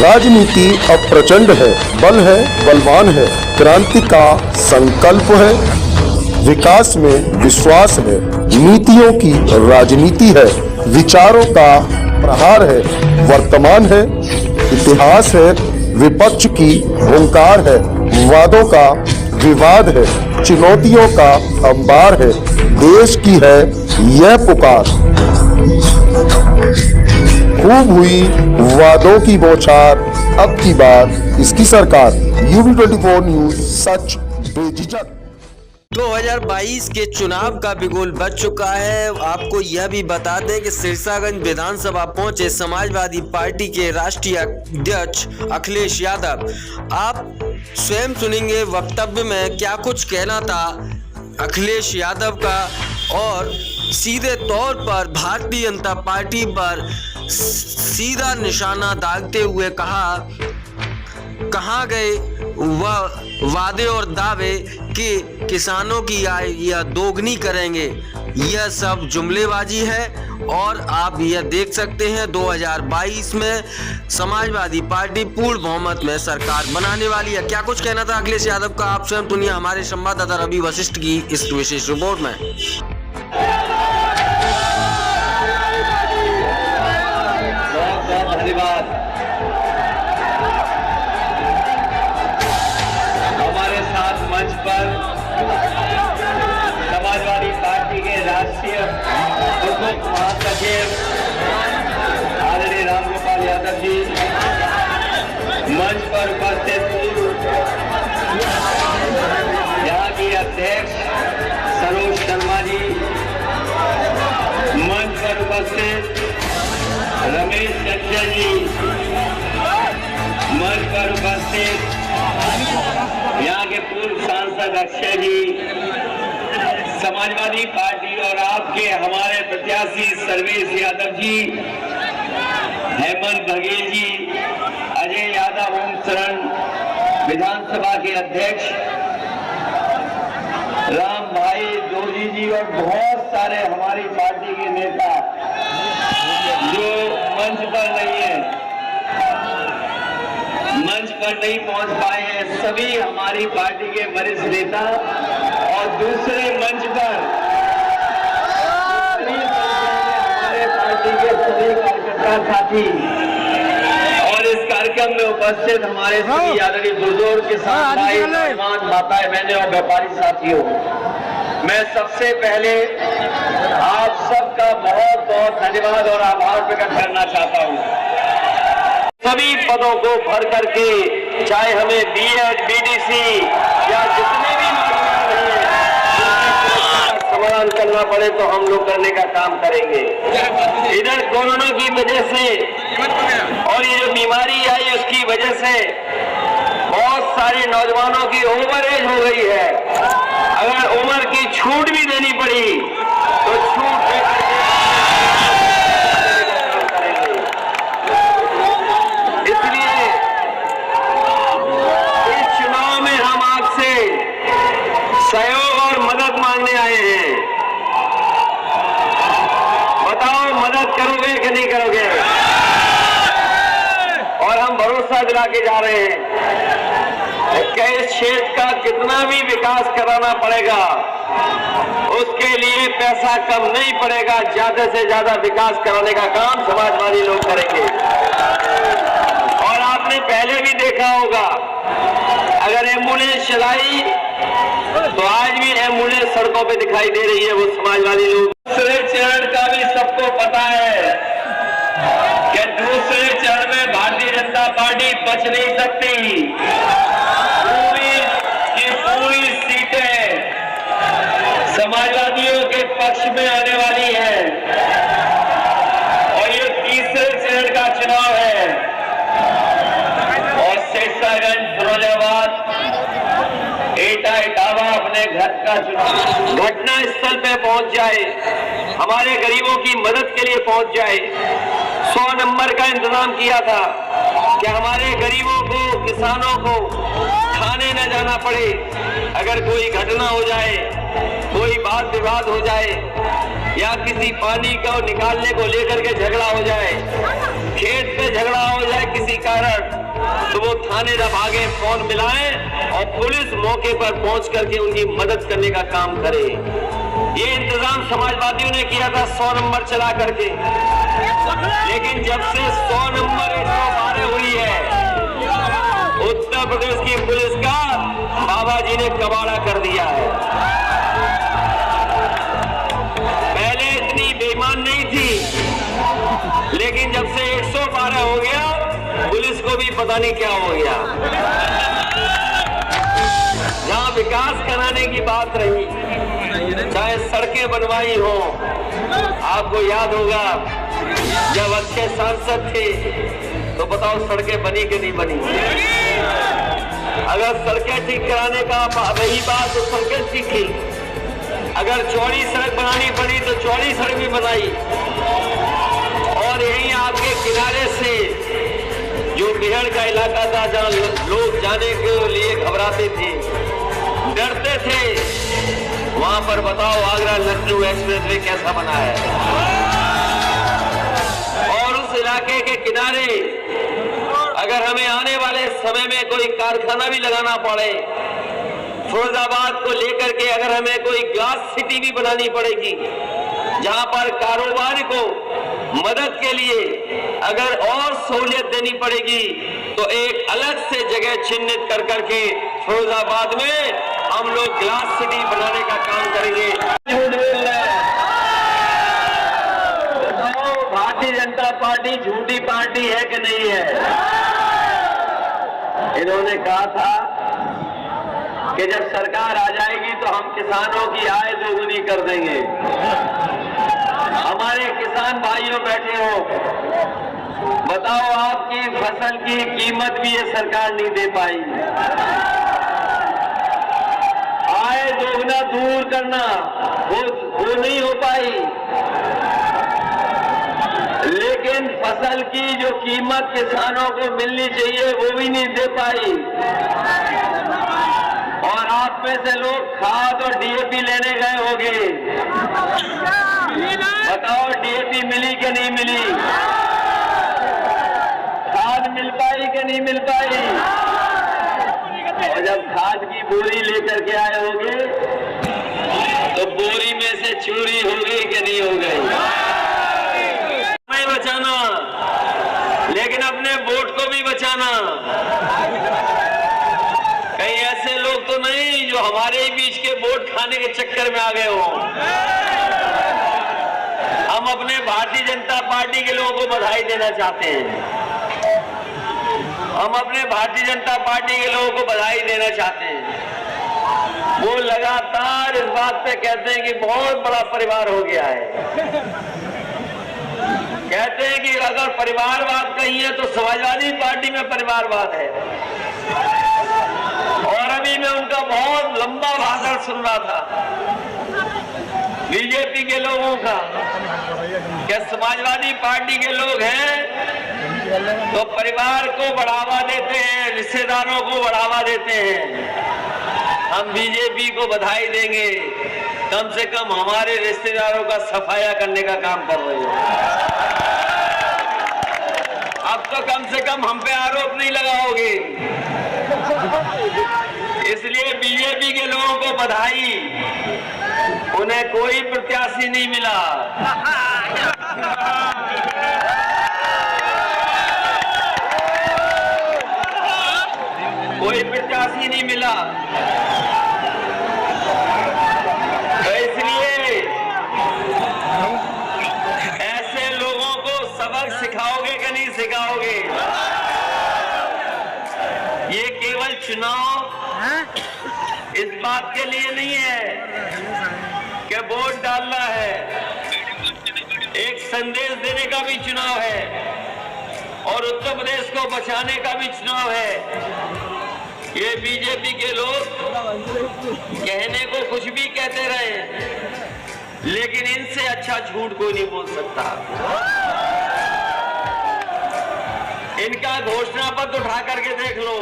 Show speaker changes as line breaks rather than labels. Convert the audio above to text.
राजनीति अब प्रचंड है, बलवान है, क्रांति का संकल्प है, विकास में विश्वास है, नीतियों की राजनीति है, विचारों का प्रहार है, वर्तमान है, इतिहास है, विपक्ष की हुंकार है, वादों का विवाद है, चुनौतियों का अंबार है, देश की है यह पुकार। खूब हुई वादों की बौछार, अब की बार इसकी सरकार। UB24 न्यूज, सच बेझिझक।
2022 के चुनाव का बिगुल बज चुका है। आपको यह भी बता दें कि सिरसागंज विधानसभा पहुंचे समाजवादी पार्टी के राष्ट्रीय अध्यक्ष अखिलेश यादव। आप स्वयं सुनेंगे वक्तव्य में क्या कुछ कहना था अखिलेश यादव का, और सीधे तौर पर भारतीय जनता पार्टी पर सीधा निशाना दागते हुए कहा, कहाँ गए वह वादे और दावे कि किसानों की आय यह दोगुनी करेंगे। यह सब जुमलेबाजी है और आप यह देख सकते हैं 2022 में समाजवादी पार्टी पूर्ण बहुमत में सरकार बनाने वाली है। क्या कुछ कहना था अखिलेश यादव का, आप स्वयं सुनिए हमारे संवाददाता रवि वशिष्ठ की इस विशेष रिपोर्ट में।
धन्यवाद। हमारे साथ मंच पर समाजवादी पार्टी के राष्ट्रीय उप महासचिव आदरणीय रामगोपाल यादव जी, मंच पर उपस्थित यहाँ की अध्यक्ष सरोज शर्मा जी, मंच पर उपस्थित रमेश चंचल जी, मंच पर उपस्थित यहाँ के पूर्व सांसद अक्षय जी, समाजवादी पार्टी और आपके हमारे प्रत्याशी सर्वेश यादव जी, हेमंत बघेल जी, अजय यादव ओम शरण विधानसभा के अध्यक्ष, राम भाई जोशी जी और बहुत सारे हमारी पार्टी के नेता जो मंच पर नहीं है, मंच पर नहीं पहुंच पाए हैं, सभी हमारी पार्टी के वरिष्ठ नेता और दूसरे मंच पर हमारे पार्टी के सभी कार्यकर्ता साथी और इस कार्यक्रम में उपस्थित हमारे सभी आदरणीय बुजुर्ग, किसान भाई, मेहमान, माताएं, बहनें और व्यापारी साथियों, मैं सबसे पहले आप सबका बहुत बहुत धन्यवाद और आभार प्रकट करना चाहता हूं। सभी पदों को भर करके, चाहे हमें बीएड, बीडीसी या जितने भी समाधान करना पड़े तो हम लोग करने का काम करेंगे। इधर कोरोना की वजह से और ये जो बीमारी आई उसकी वजह से बहुत सारे नौजवानों की ओवर एज हो गई है। अगर उम्र की छूट भी देनी पड़ी तो छूट करेंगे। इसलिए इस चुनाव में हम आपसे सहयोग और मदद मांगने आए हैं। बताओ मदद करोगे कि नहीं करोगे? और हम भरोसा दिला के जा रहे हैं कि इस क्षेत्र का कितना भी विकास कराना पड़ेगा, उसके लिए पैसा कम नहीं पड़ेगा, ज्यादा से ज्यादा विकास कराने का काम समाजवादी लोग करेंगे। और आपने पहले भी देखा होगा, अगर एम्बुलेंस चलाई तो आज भी एम्बुलेंस सड़कों पे दिखाई दे रही है, वो समाजवादी लोग। दूसरे चरण का भी सबको पता है कि दूसरे चरण में भारतीय जनता पार्टी बच नहीं सकती। पूरी सीटें समाजवादियों के पक्ष में आने वाली है और ये तीसरे चरण का चुनाव है। और सिरसागंज, फिरोजाबाद, एटा, इटावा अपने घर का चुनाव घटना स्थल पे पहुंच जाए, हमारे गरीबों की मदद के लिए पहुंच जाए। 100 नंबर का इंतजाम किया था कि हमारे गरीबों को, किसानों को खाने न जाना पड़े। अगर कोई घटना हो जाए, कोई वाद विवाद हो जाए या किसी पानी को निकालने को लेकर के झगड़ा हो जाए, खेत पे झगड़ा हो जाए किसी कारण, तो वो थाने जब आगे फोन मिलाएं और पुलिस मौके पर पहुंच करके उनकी मदद करने का काम करे। ये इंतजाम समाजवादियों ने किया था 100 नंबर चला करके, लेकिन जब से 100 नंबर 112 हुई है, उत्तर प्रदेश की पुलिस का बाबा जी ने कबाड़ा कर दिया है। पहले इतनी बेईमान नहीं थी, लेकिन जब से 112 हो गया, पुलिस को भी पता नहीं क्या हो गया। जहां विकास कराने की बात रही, चाहे सड़कें बनवाई हो, आपको याद होगा जब अच्छे सांसद थे तो बताओ सड़कें बनी कि नहीं बनी। अगर सड़कें ठीक कराने का रही बात तो सड़कें ठीक थी, अगर चौड़ी सड़क बनानी पड़ी तो चौड़ी सड़क भी बनाई। और यहीं आपके किनारे से जो बिहड़ का इलाका था, जहां लोग जाने के लिए घबराते थे, डरते थे, वहां पर बताओ आगरा लखनऊ एक्सप्रेसवे कैसा बना है। और उस इलाके के किनारे अगर हमें आने वाले समय में कोई कारखाना भी लगाना पड़े, फिरोजाबाद को लेकर के अगर हमें कोई ग्लास सिटी भी बनानी पड़ेगी, जहां पर कारोबार को मदद के लिए अगर और सहूलियत देनी पड़ेगी, तो एक अलग से जगह चिन्हित कर करके फिरोजाबाद में हम लोग ग्लास सिटी बनाने का काम करेंगे। बताओ भारतीय जनता पार्टी झूठी पार्टी है कि नहीं है? इन्होंने कहा था कि जब सरकार आ जाएगी तो हम किसानों की आय दोगुनी कर देंगे। हमारे किसान भाइयों बैठे हो, बताओ आपकी फसल की कीमत भी ये सरकार नहीं दे पाई। आय दोगुना दूर करना वो नहीं हो पाई, लेकिन फसल की जो कीमत किसानों को मिलनी चाहिए वो भी नहीं दे पाई। और आप में से लोग खाद और डीएपी लेने गए होंगे, बताओ डीएपी मिली कि नहीं मिली? खाद मिल पाई कि नहीं मिल पाई? और जब खाद की बोरी लेकर के आए होंगे तो बोरी में से चोरी हो गई कि नहीं हो गई? नहीं बचाना, लेकिन अपने वोट को भी बचाना। कहीं ऐसे लोग तो नहीं जो हमारे बीच के वोट खाने के चक्कर में आ गए हो। हम अपने भारतीय जनता पार्टी के लोगों को बधाई देना चाहते हैं। हम अपने भारतीय जनता पार्टी के लोगों को बधाई देना चाहते हैं। वो लगातार इस बात पे कहते हैं कि बहुत बड़ा परिवार हो गया है। कहते हैं कि अगर परिवारवाद कहीं है तो समाजवादी पार्टी में परिवारवाद है। और अभी मैं उनका बहुत लंबा भाषण सुन रहा था बीजेपी के लोगों का, क्या समाजवादी पार्टी के लोग हैं तो परिवार को बढ़ावा देते हैं, रिश्तेदारों को बढ़ावा देते हैं। हम बीजेपी को बधाई देंगे, कम से कम हमारे रिश्तेदारों का सफाया करने का काम कर रही है। अब तो कम से कम हम पे आरोप नहीं लगाओगे। इसलिए बीजेपी के लोगों को बधाई, उन्हें कोई प्रत्याशी नहीं मिला। कोई प्रत्याशी नहीं मिला, तो इसलिए ऐसे लोगों को सबक सिखाओगे कि नहीं सिखाओगे? ये केवल चुनाव इस बात के लिए नहीं है कि वोट डालना है, एक संदेश देने का भी चुनाव है और उत्तर प्रदेश को बचाने का भी चुनाव है। ये बीजेपी के लोग कहने को कुछ भी कहते रहे, लेकिन इनसे अच्छा झूठ कोई नहीं बोल सकता। इनका घोषणा पत्र उठा करके देख लो,